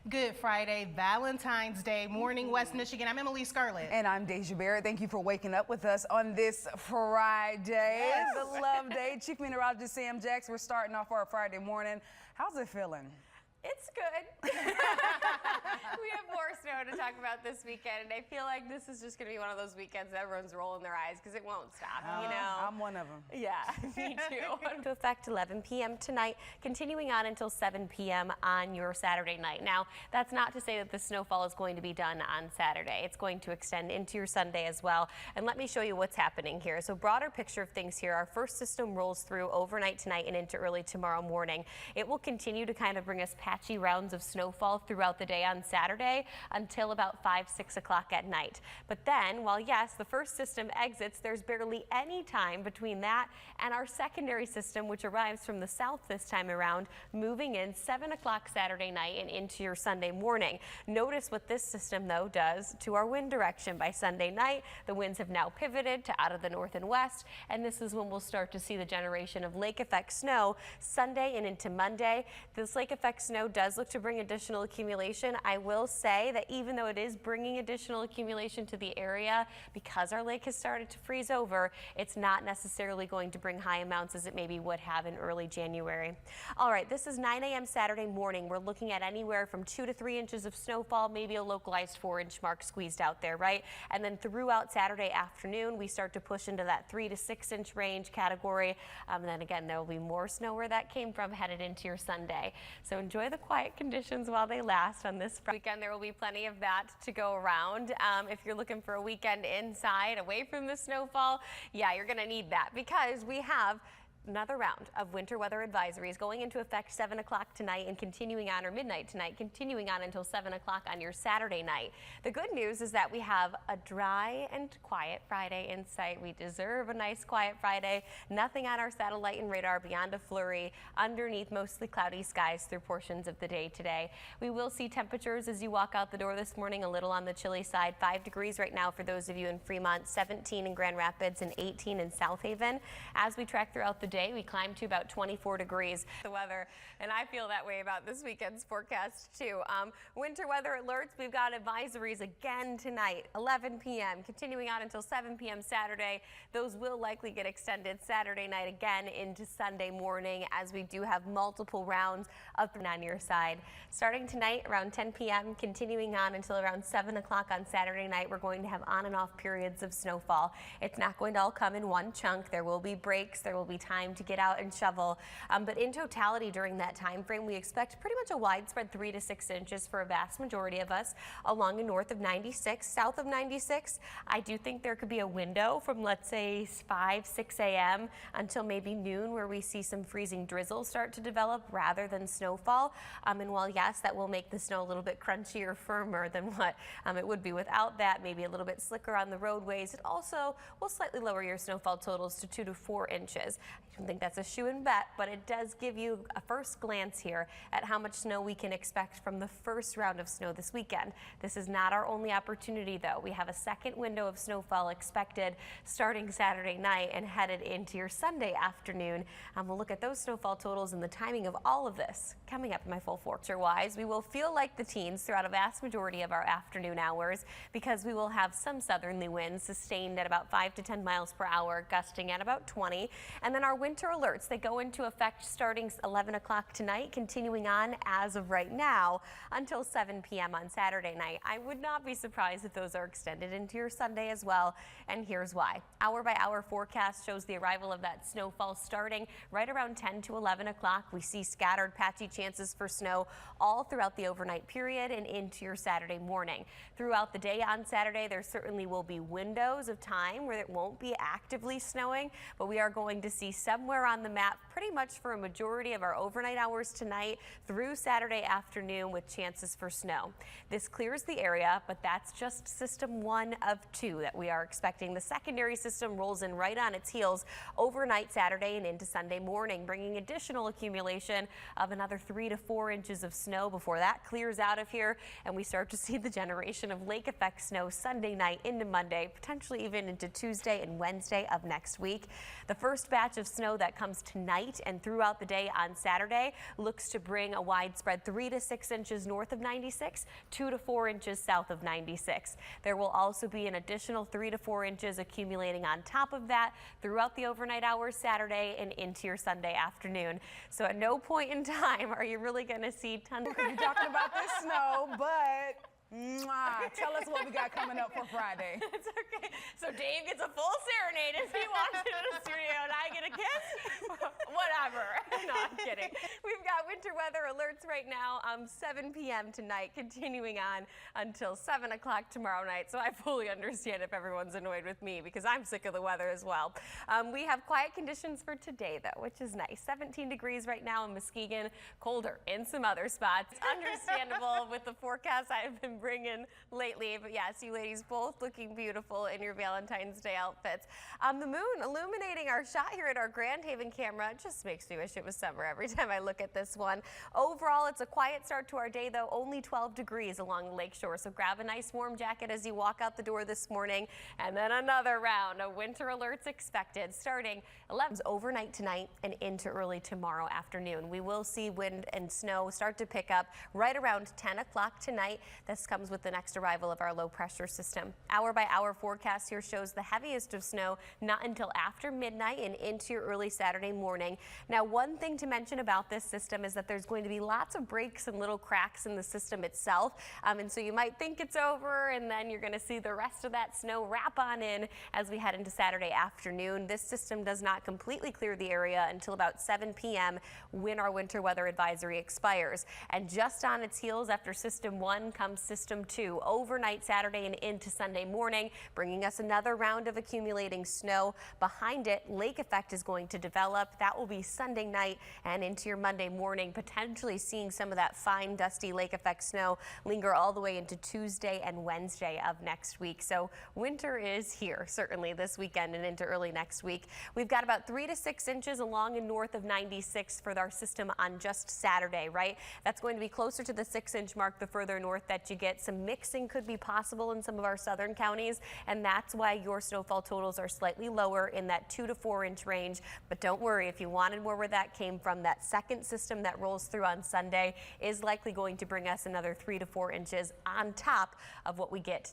Good Friday, Valentine's Day morning, West Michigan. I'm Emily Scarlett. And I'm Deja Barrett. Thank you for waking up with us on this Friday, the love day. Chief Meteorologist Sam Jax, we're starting off our Friday morning. How's it feeling? It's good. We have more snow to talk about this weekend, and I feel like this is just going to be one of those weekends that everyone's rolling their eyes because it won't stop, you know? I'm one of them. Yeah, me too. To affect 11 p.m. tonight, continuing on until 7 p.m. on your Saturday night. Now, that's not to say that the snowfall is going to be done on Saturday. It's going to extend into your Sunday as well. And let me show you what's happening here. So broader picture of things here. Our first system rolls through overnight tonight and into early tomorrow morning. It will continue to kind of bring us patchy rounds of snowfall throughout the day on Saturday until about 5, 6 o'clock at night. But then, while yes, the first system exits, there's barely any time between that and our secondary system, which arrives from the south this time around, moving in 7 o'clock Saturday night and into your Sunday morning. Notice what this system, though, does to our wind direction. By Sunday night, the winds have now pivoted to out of the north and west, and this is when we'll start to see the generation of lake effect snow Sunday and into Monday. This lake effect snow does look to bring additional accumulation. I will say that even though it is bringing additional accumulation to the area, because our lake has started to freeze over, it's not necessarily going to bring high amounts as it maybe would have in early January. All right, this is 9 a.m. Saturday morning. We're looking at anywhere from 2 to 3 inches of snowfall, maybe a localized 4-inch mark squeezed out there, right? And then throughout Saturday afternoon, we start to push into that 3 to 6 inch range category. And then again, there will be more snow where that came from headed into your Sunday. So enjoy the quiet conditions while they last on this weekend. There will be plenty of that to go around. If you're looking for a weekend inside away from the snowfall, yeah, you're going to need that because we have another round of winter weather advisories going into effect 7 o'clock tonight and continuing on, or midnight tonight, continuing on until 7 o'clock on your Saturday night. The good news is that we have a dry and quiet Friday in sight. We deserve a nice quiet Friday. Nothing on our satellite and radar beyond a flurry underneath mostly cloudy skies through portions of the day today. We will see temperatures as you walk out the door this morning a little on the chilly side. 5 degrees right now for those of you in Fremont, 17 in Grand Rapids, and 18 in South Haven. As we track throughout the day, we climb to about 24 degrees. The weather, and I feel that way about this weekend's forecast too. Winter weather alerts, we've got advisories again tonight, 11 p.m., continuing on until 7 p.m. Saturday. Those will likely get extended Saturday night again into Sunday morning as we do have multiple rounds of on your side. Starting tonight around 10 p.m., continuing on until around 7 o'clock on Saturday night, we're going to have on and off periods of snowfall. It's not going to all come in one chunk. There will be breaks. There will be time to get out and shovel. But in totality during that time frame, we expect pretty much a widespread 3 to 6 inches for a vast majority of us along and north of 96, south of 96. I do think there could be a window from, let's say, 5, 6 a.m. until maybe noon where we see some freezing drizzle start to develop rather than snowfall. And while yes, that will make the snow a little bit crunchier, firmer than what it would be without that, maybe a little bit slicker on the roadways, it also will slightly lower your snowfall totals to 2 to 4 inches. I don't think that's a shoe and bet, but it does give you a first glance here at how much snow we can expect from the first round of snow this weekend. This is not our only opportunity, though. We have a second window of snowfall expected starting Saturday night and headed into your Sunday afternoon. We'll look at those snowfall totals and the timing of all of this coming up in my full fortune-wise. We will feel like the teens throughout a vast majority of our afternoon hours because we will have some southerly winds sustained at about 5 to 10 miles per hour, gusting at about 20. And then our winter alerts, they go into effect starting 11 o'clock tonight, continuing on as of right now until 7 p.m. on Saturday night. I would not be surprised if those are extended into your Sunday as well, and here's why. Hour by hour forecast shows the arrival of that snowfall starting right around 10 to 11 o'clock. We see scattered patchy chances for snow all throughout the overnight period and into your Saturday morning. Throughout the day on Saturday, there certainly will be windows of time where it won't be actively snowing, but we are going to see somewhere on the map pretty much for a majority of our overnight hours tonight through Saturday afternoon with chances for snow. This clears the area, but that's just system 1 of 2 that we are expecting. The secondary system rolls in right on its heels overnight Saturday and into Sunday morning, bringing additional accumulation of another 3 to 4 inches of snow before that clears out of here and we start to see the generation of lake effect snow Sunday night into Monday, potentially even into Tuesday and Wednesday of next week. The first batch of snow snow that comes tonight and throughout the day on Saturday looks to bring a widespread 3 to 6 inches north of 96, 2 to 4 inches south of 96. There will also be an additional 3 to 4 inches accumulating on top of that throughout the overnight hours Saturday and into your Sunday afternoon. So at no point in time are you really going to see tons of We're talking about this snow, but tell us what we got coming up for Friday. It's okay. So Dave gets a full serenade if he walks into the studio and I get a kiss. Whatever. No, I'm kidding. We've got winter weather alerts right now, 7 p.m. tonight, continuing on until 7 o'clock tomorrow night. So I fully understand if everyone's annoyed with me because I'm sick of the weather as well. We have quiet conditions for today, though, which is nice. 17 degrees right now in Muskegon, colder in some other spots. Understandable with the forecast I've been bringing lately. But yes, you ladies both looking beautiful in your Valentine's Day outfits. The moon illuminating our shot here at our Grand Haven camera. It just makes me wish it was summer every time I look at this one. Overall, it's a quiet start to our day, though. Only 12 degrees along the lakeshore. So grab a nice warm jacket as you walk out the door this morning. And then another round of winter alerts expected starting 11 overnight tonight and into early tomorrow afternoon. We will see wind and snow start to pick up right around 10 o'clock tonight. This comes with the next arrival of our low pressure system. Hour by hour forecast here shows the heaviest of snow not until after midnight and into your early Saturday morning. Now, one thing to mention about this system is that there's going to be lots of breaks and little cracks in the system itself. And so you might think it's over and then you're going to see the rest of that snow wrap on in as we head into Saturday afternoon. This system does not completely clear the area until about 7 p.m. when our winter weather advisory expires. And just on its heels after System 1 comes System 2 overnight Saturday and into Sunday morning, bringing us another round of accumulating snow. Behind it, lake effect is going to develop. That will be Sunday night and into your Monday morning, potentially seeing some of that fine, dusty lake effect snow linger all the way into Tuesday and Wednesday of next week. So winter is here, certainly this weekend and into early next week. We've got about 3 to 6 inches along and north of 96 for our system on just Saturday, right? That's going to be closer to the 6-inch mark the further north that you get. Some mixing could be possible in some of our southern counties, and that's why your snowfall totals are slightly lower in that 2 to 4 inch range. But don't worry, if you wanted more where that came from, that second system that rolls through on Sunday is likely going to bring us another 3 to 4 inches on top of what we get